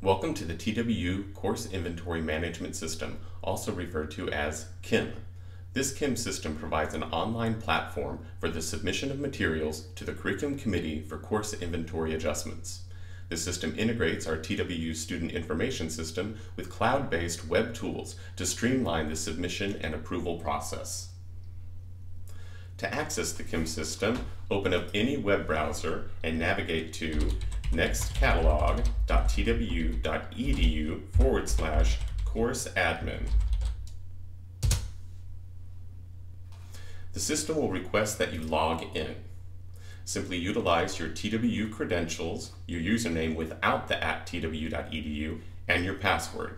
Welcome to the TWU Course Inventory Management System, also referred to as CIM. This CIM system provides an online platform for the submission of materials to the Curriculum Committee for course inventory adjustments. The system integrates our TWU Student Information System with cloud-based web tools to streamline the submission and approval process. To access the CIM system, open up any web browser and navigate to nextcatalog.twu.edu/course-admin. The system will request that you log in. Simply utilize your TWU credentials, your username without the @twu.edu, and your password.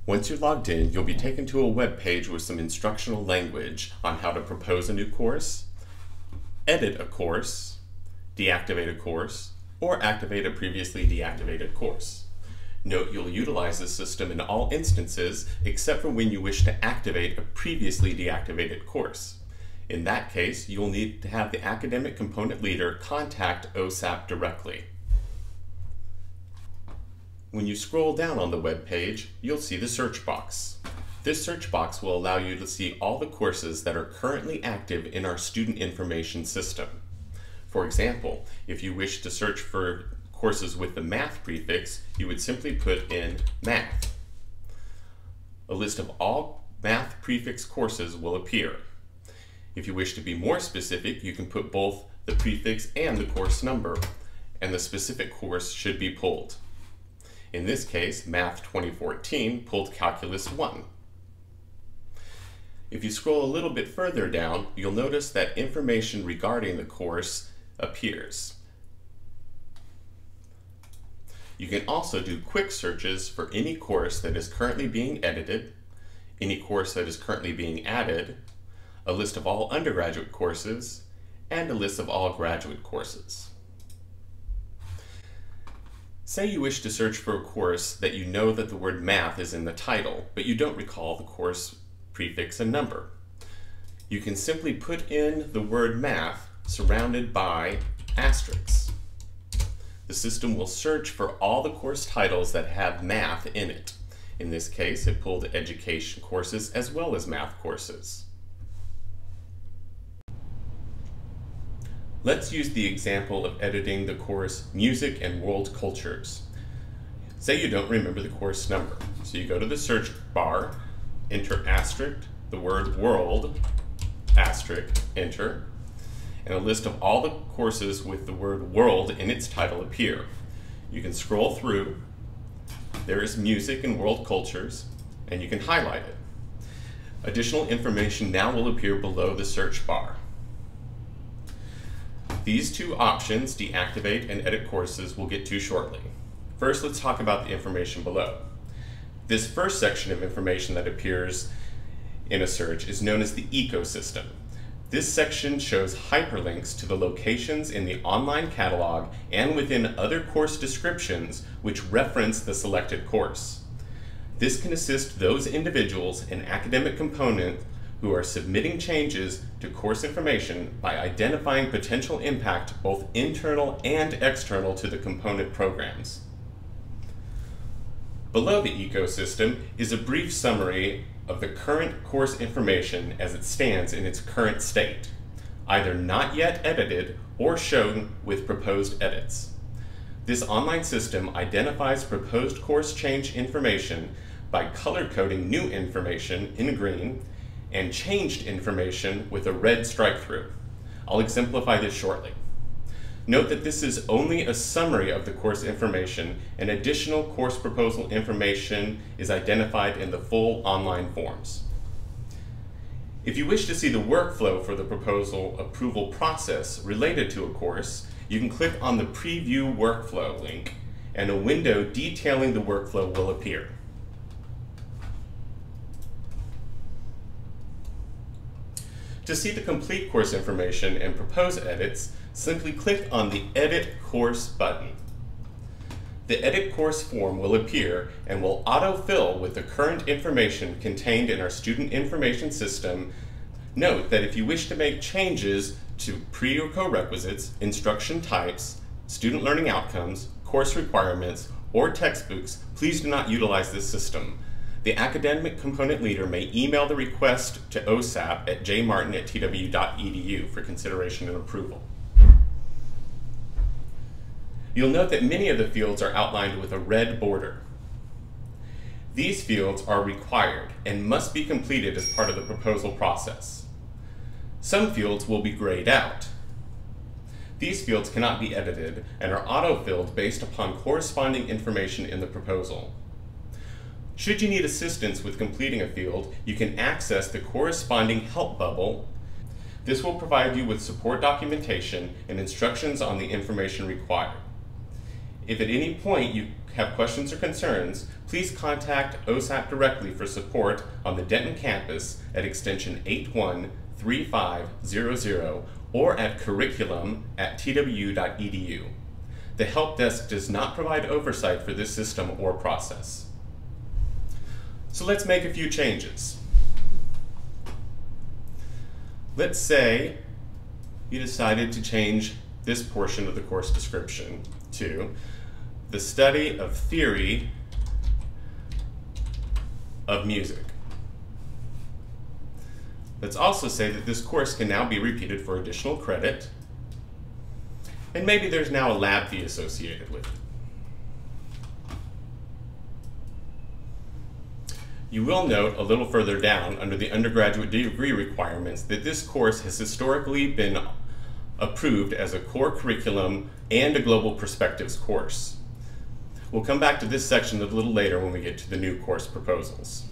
Once you're logged in, you'll be taken to a web page with some instructional language on how to propose a new course, edit a course, deactivate a course, or activate a previously deactivated course. Note you'll utilize this system in all instances except for when you wish to activate a previously deactivated course. In that case, you'll need to have the academic component leader contact OSAP directly. When you scroll down on the web page, you'll see the search box. This search box will allow you to see all the courses that are currently active in our student information system. For example, if you wish to search for courses with the math prefix, you would simply put in math. A list of all math prefix courses will appear. If you wish to be more specific, you can put both the prefix and the course number, and the specific course should be pulled. In this case, Math 2014 pulled Calculus 1. If you scroll a little bit further down, you'll notice that information regarding the course appears. You can also do quick searches for any course that is currently being edited, any course that is currently being added, a list of all undergraduate courses, and a list of all graduate courses. Say you wish to search for a course that you know that the word math is in the title, but you don't recall the course prefix and number. You can simply put in the word math surrounded by asterisks. The system will search for all the course titles that have math in it. In this case, it pulled education courses as well as math courses. Let's use the example of editing the course Music and World Cultures. Say you don't remember the course number, so you go to the search bar, enter asterisk, the word world, asterisk, enter, and a list of all the courses with the word world in its title appear. You can scroll through, there is Music and World Cultures, and you can highlight it. Additional information now will appear below the search bar. These two options, deactivate and edit courses, we'll get to shortly. First, let's talk about the information below. This first section of information that appears in a search is known as the ecosystem. This section shows hyperlinks to the locations in the online catalog and within other course descriptions which reference the selected course. This can assist those individuals and academic components who are submitting changes to course information by identifying potential impact both internal and external to the component programs. Below the ecosystem is a brief summary of the current course information as it stands in its current state, either not yet edited or shown with proposed edits. This online system identifies proposed course change information by color-coding new information in green and changed information with a red strike-through. I'll exemplify this shortly. Note that this is only a summary of the course information, and additional course proposal information is identified in the full online forms. If you wish to see the workflow for the proposal approval process related to a course, you can click on the Preview Workflow link, and a window detailing the workflow will appear. To see the complete course information and propose edits, simply click on the Edit Course button. The Edit Course form will appear and will autofill with the current information contained in our student information system. Note that if you wish to make changes to prerequisites, instruction types, student learning outcomes, course requirements, or textbooks, please do not utilize this system. The academic component leader may email the request to OSAP at jmartin@twu.edu for consideration and approval. You'll note that many of the fields are outlined with a red border. These fields are required and must be completed as part of the proposal process. Some fields will be grayed out. These fields cannot be edited and are auto-filled based upon corresponding information in the proposal. Should you need assistance with completing a field, you can access the corresponding help bubble. This will provide you with support documentation and instructions on the information required. If at any point you have questions or concerns, please contact OSAP directly for support on the Denton campus at extension 813500 or at curriculum@twu.edu. The help desk does not provide oversight for this system or process. So let's make a few changes. Let's say you decided to change this portion of the course description to the study of theory of music. Let's also say that this course can now be repeated for additional credit, and maybe there's now a lab fee associated with it. You will note a little further down under the undergraduate degree requirements that this course has historically been approved as a core curriculum and a global perspectives course. We'll come back to this section a little later when we get to the new course proposals.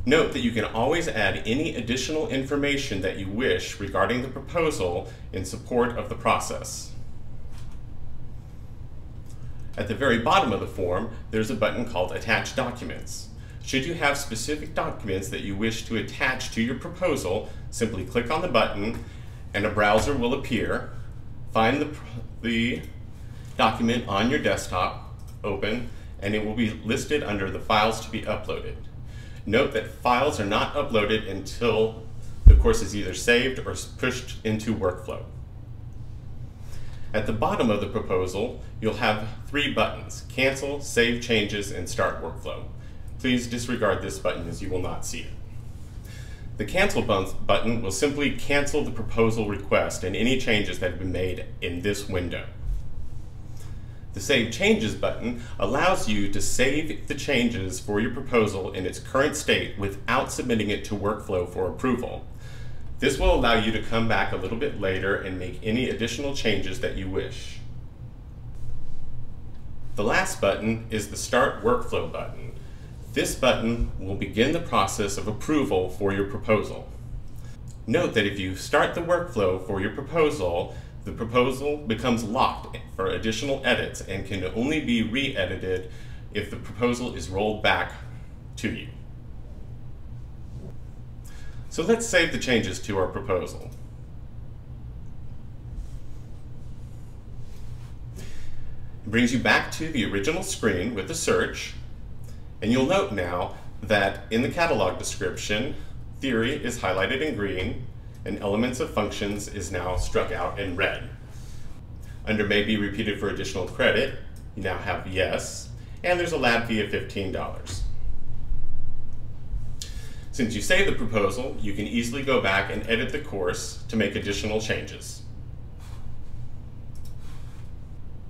Note that you can always add any additional information that you wish regarding the proposal in support of the process. At the very bottom of the form, there's a button called Attach Documents. Should you have specific documents that you wish to attach to your proposal, simply click on the button and a browser will appear. Find the document on your desktop, open, and it will be listed under the files to be uploaded. Note that files are not uploaded until the course is either saved or pushed into workflow. At the bottom of the proposal, you'll have three buttons: Cancel, Save Changes, and Start Workflow. Please disregard this button as you will not see it. The Cancel button will simply cancel the proposal request and any changes that have been made in this window. The Save Changes button allows you to save the changes for your proposal in its current state without submitting it to workflow for approval. This will allow you to come back a little bit later and make any additional changes that you wish. The last button is the Start Workflow button. This button will begin the process of approval for your proposal. Note that if you start the workflow for your proposal, the proposal becomes locked for additional edits and can only be re-edited if the proposal is rolled back to you. So let's save the changes to our proposal. It brings you back to the original screen with the search, and you'll note now that in the catalog description, theory is highlighted in green, and elements of functions is now struck out in red. Under may be repeated for additional credit, you now have yes, and there's a lab fee of $15. Since you saved the proposal, you can easily go back and edit the course to make additional changes.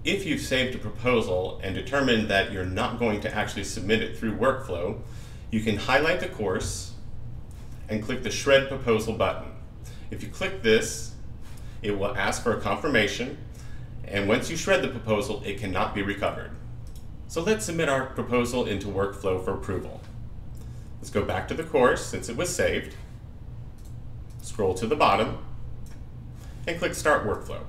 If you've saved a proposal and determined that you're not going to actually submit it through workflow, you can highlight the course and click the Shred Proposal button. If you click this, it will ask for a confirmation, and once you shred the proposal, it cannot be recovered. So let's submit our proposal into workflow for approval. Let's go back to the course since it was saved, scroll to the bottom, and click Start Workflow.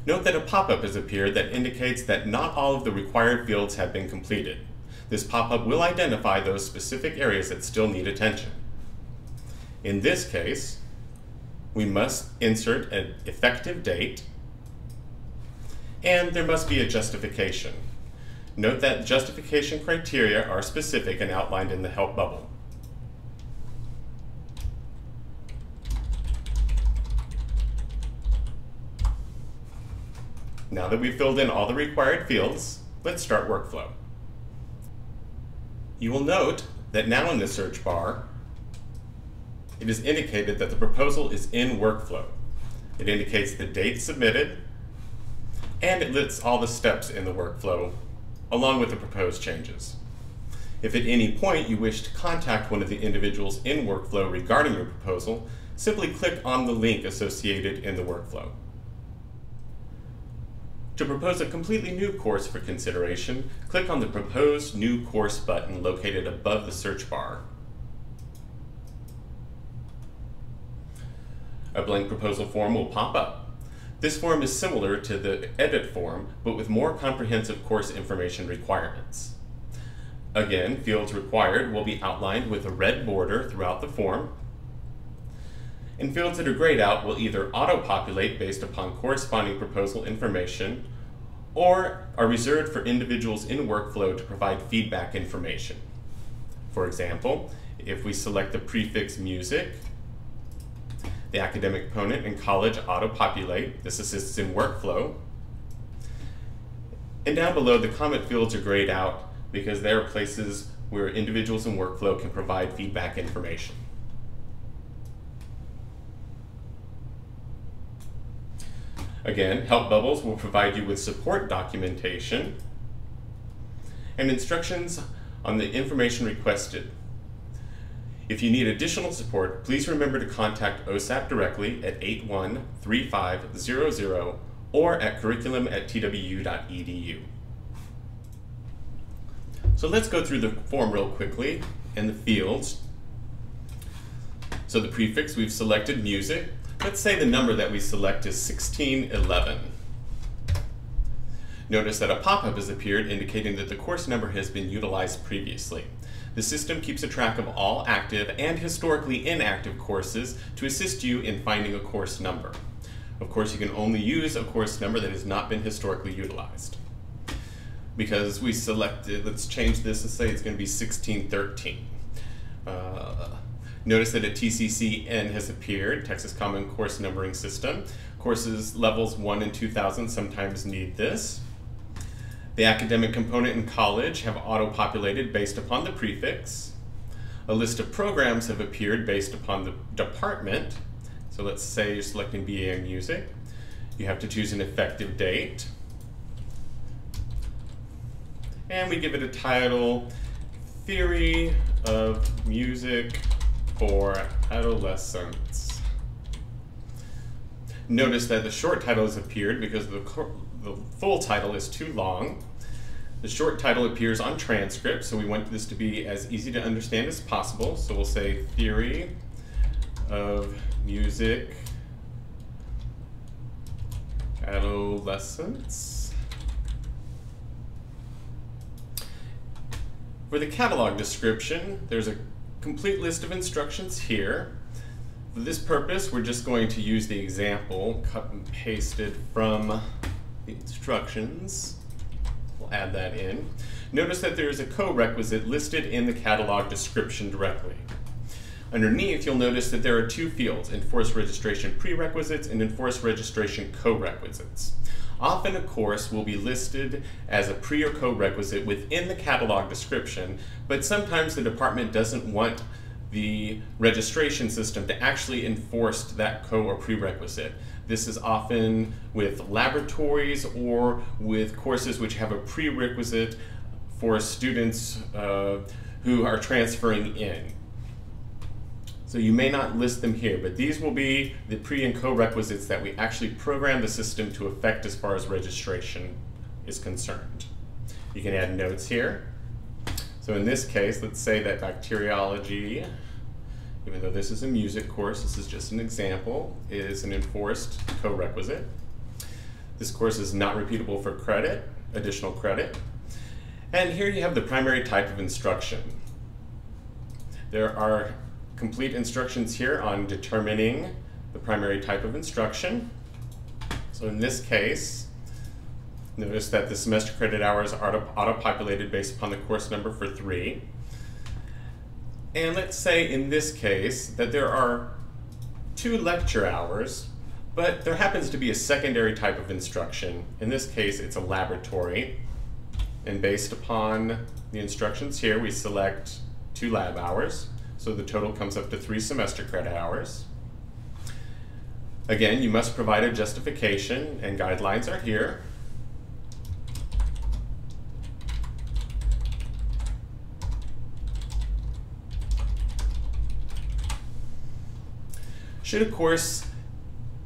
Note that a pop-up has appeared that indicates that not all of the required fields have been completed. This pop-up will identify those specific areas that still need attention. In this case, we must insert an effective date, and there must be a justification. Note that justification criteria are specific and outlined in the help bubble. Now that we've filled in all the required fields, let's start workflow. You will note that now in the search bar, it is indicated that the proposal is in workflow. It indicates the date submitted, and it lists all the steps in the workflow, along with the proposed changes. If at any point you wish to contact one of the individuals in workflow regarding your proposal, simply click on the link associated in the workflow. To propose a completely new course for consideration, click on the Propose New Course button located above the search bar. A blank proposal form will pop up. This form is similar to the edit form, but with more comprehensive course information requirements. Again, fields required will be outlined with a red border throughout the form, and fields that are grayed out will either auto-populate based upon corresponding proposal information or are reserved for individuals in workflow to provide feedback information. For example, if we select the prefix music, the academic component and college auto-populate. This assists in workflow. And down below, the comment fields are grayed out because they are places where individuals in workflow can provide feedback information. Again, help bubbles will provide you with support documentation and instructions on the information requested. If you need additional support, please remember to contact OSAP directly at 813500 or at curriculum@twu.edu. So let's go through the form real quickly and the fields. So the prefix, we've selected music. Let's say the number that we select is 1611. Notice that a pop-up has appeared indicating that the course number has been utilized previously. The system keeps a track of all active and historically inactive courses to assist you in finding a course number. Of course, you can only use a course number that has not been historically utilized. Because we selected, let's change this and say it's going to be 1613. Notice that a TCCN has appeared, Texas Common Course Numbering System. Courses levels 1 and 2000 sometimes need this. The academic component in college have auto-populated based upon the prefix. A list of programs have appeared based upon the department. So let's say you're selecting BA in Music. You have to choose an effective date. And we give it a title, Theory of Music for Adolescents. Notice that the short title has appeared because the full title is too long. The short title appears on transcript, so we want this to be as easy to understand as possible. So we'll say Theory of Music Adolescents. For the catalog description, there's a complete list of instructions here. For this purpose, we're just going to use the example cut and pasted from the instructions. We'll add that in. Notice that there is a co-requisite listed in the catalog description directly. Underneath, you'll notice that there are two fields, Enforced Registration Prerequisites and Enforced Registration Co-requisites. Often a course will be listed as a pre or co-requisite within the catalog description, but sometimes the department doesn't want the registration system to actually enforce that co or prerequisite. This is often with laboratories or with courses which have a prerequisite for students who are transferring in. So you may not list them here, but these will be the pre and co-requisites that we actually program the system to affect as far as registration is concerned. You can add notes here. So in this case, let's say that bacteriology, even though this is a music course, this is just an example, is an enforced co-requisite. This course is not repeatable for credit, additional credit. And here you have the primary type of instruction. There are complete instructions here on determining the primary type of instruction. So in this case, notice that the semester credit hours are auto-populated based upon the course number for 3. And let's say in this case that there are 2 lecture hours But there happens to be a secondary type of instruction. In this case, it's a laboratory. And based upon the instructions here, we select 2 lab hours. So the total comes up to 3 semester credit hours. Again, you must provide a justification, and guidelines are here. Should a course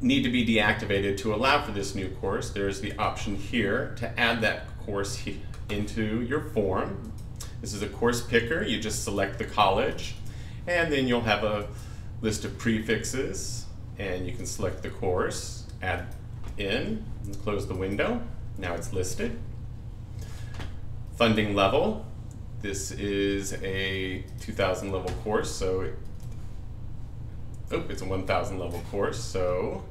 need to be deactivated to allow for this new course, there is the option here to add that course into your form. This is a course picker. You just select the college, and then you'll have a list of prefixes, and you can select the course, add in, and close the window. Now it's listed. Funding level. This is a 2,000 level course, so it's a 1,000 level course, so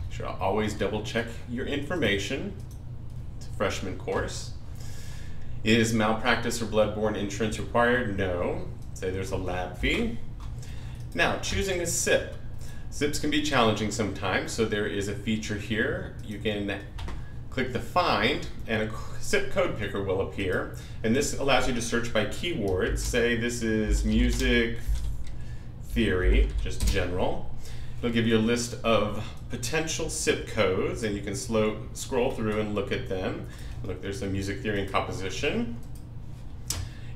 you should always double check your information. It's a freshman course. Is malpractice or bloodborne insurance required? No. Say there's a lab fee. Now, choosing a SIP. SIPs can be challenging sometimes, so there is a feature here. You can click the find, and a SIP code picker will appear, and this allows you to search by keywords. Say this is music theory, just general. It'll give you a list of potential SIP codes, and you can scroll through and look at them. Look, there's a music theory and composition.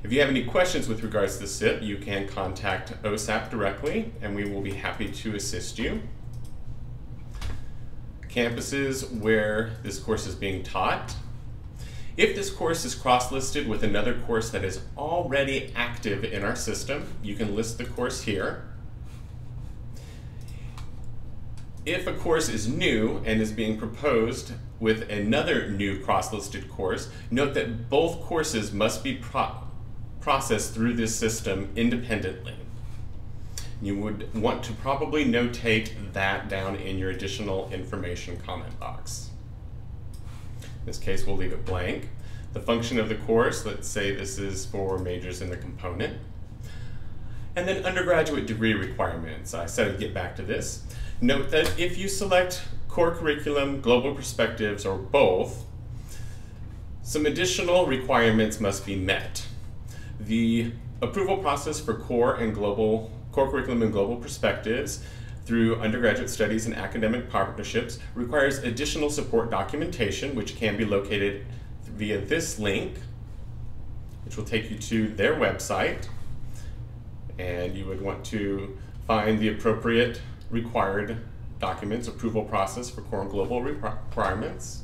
If you have any questions with regards to SIP, you can contact OSAP directly, and we will be happy to assist you. Campuses where this course is being taught. If this course is cross-listed with another course that is already active in our system, you can list the course here. If a course is new and is being proposed with another new cross-listed course, note that both courses must be processed through this system independently. You would want to probably notate that down in your additional information comment box. In this case, we'll leave it blank. The function of the course, let's say this is for majors in the component. And then undergraduate degree requirements. I said I'd get back to this. Note that if you select core curriculum, global perspectives, or both, some additional requirements must be met. The approval process for core curriculum and global perspectives through undergraduate studies and academic partnerships requires additional support documentation, which can be located via this link, which will take you to their website. And you would want to find the appropriate required documents, approval process for core and global requirements.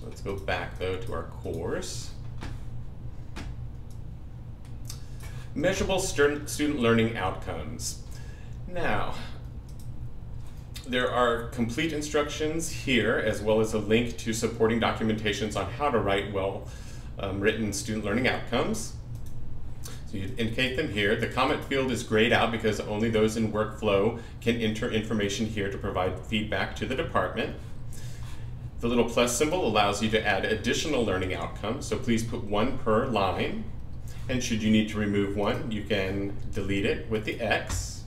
Let's go back though to our course. Measurable student learning outcomes. Now, there are complete instructions here, as well as a link to supporting documentations on how to write well-written student learning outcomes. So you indicate them here. The comment field is grayed out because only those in workflow can enter information here to provide feedback to the department. The little plus symbol allows you to add additional learning outcomes, so please put 1 per line. And should you need to remove one, you can delete it with the X.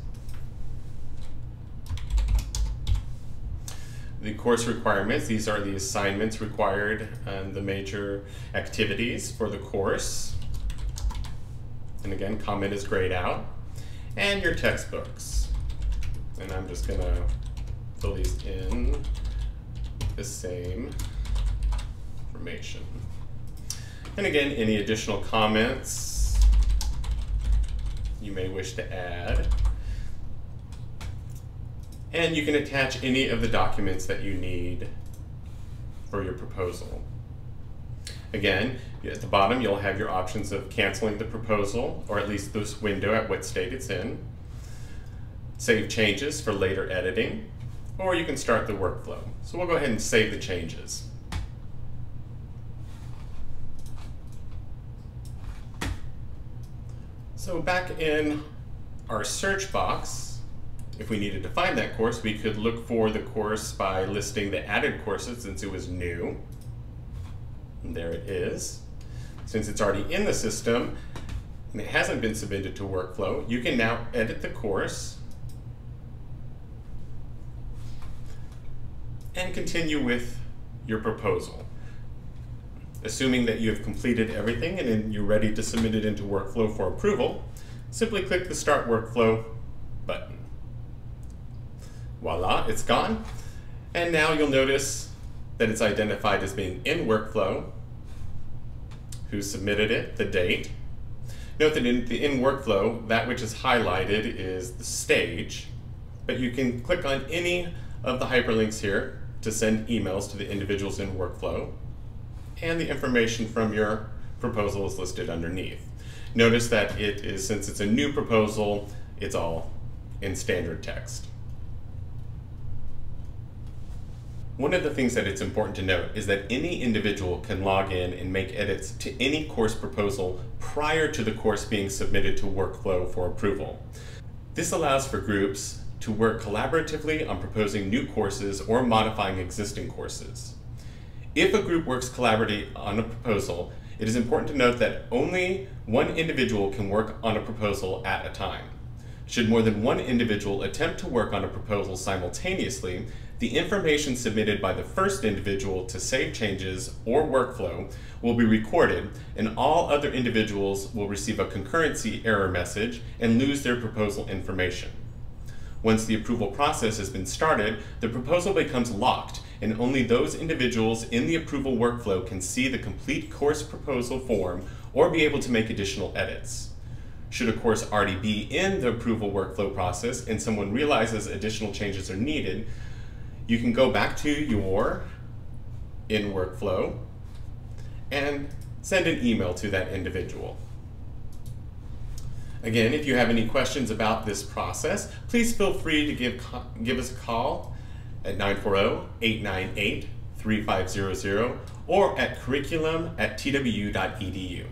The course requirements, these are the assignments required and the major activities for the course. And again, comment is grayed out. And your textbooks. And I'm just gonna fill these in the same information. And again, any additional comments you may wish to add. And you can attach any of the documents that you need for your proposal. Again, at the bottom you'll have your options of canceling the proposal, or at least this window at what state it's in, save changes for later editing, or you can start the workflow. So we'll go ahead and save the changes. So back in our search box, if we needed to find that course, we could look for the course by listing the added courses since it was new. And there it is. Since it's already in the system and it hasn't been submitted to workflow, you can now edit the course and continue with your proposal. Assuming that you have completed everything and then you're ready to submit it into workflow for approval, simply click the Start Workflow button. Voila, it's gone. And now you'll notice that it's identified as being in workflow, who submitted it, the date. Note that in the in workflow, that which is highlighted is the stage, but you can click on any of the hyperlinks here to send emails to the individuals in workflow, and the information from your proposal is listed underneath. Notice that it is, since it's a new proposal, it's all in standard text. One of the things that it's important to note is that any individual can log in and make edits to any course proposal prior to the course being submitted to workflow for approval. This allows for groups to work collaboratively on proposing new courses or modifying existing courses. If a group works collaboratively on a proposal, it is important to note that only one individual can work on a proposal at a time. Should more than one individual attempt to work on a proposal simultaneously, the information submitted by the first individual to save changes or workflow will be recorded, and all other individuals will receive a concurrency error message and lose their proposal information. Once the approval process has been started, the proposal becomes locked, and only those individuals in the approval workflow can see the complete course proposal form or be able to make additional edits. Should a course already be in the approval workflow process and someone realizes additional changes are needed, you can go back to your in workflow and send an email to that individual. Again, if you have any questions about this process, please feel free to give us a call at 940-898-3500 or at curriculum@twu.edu.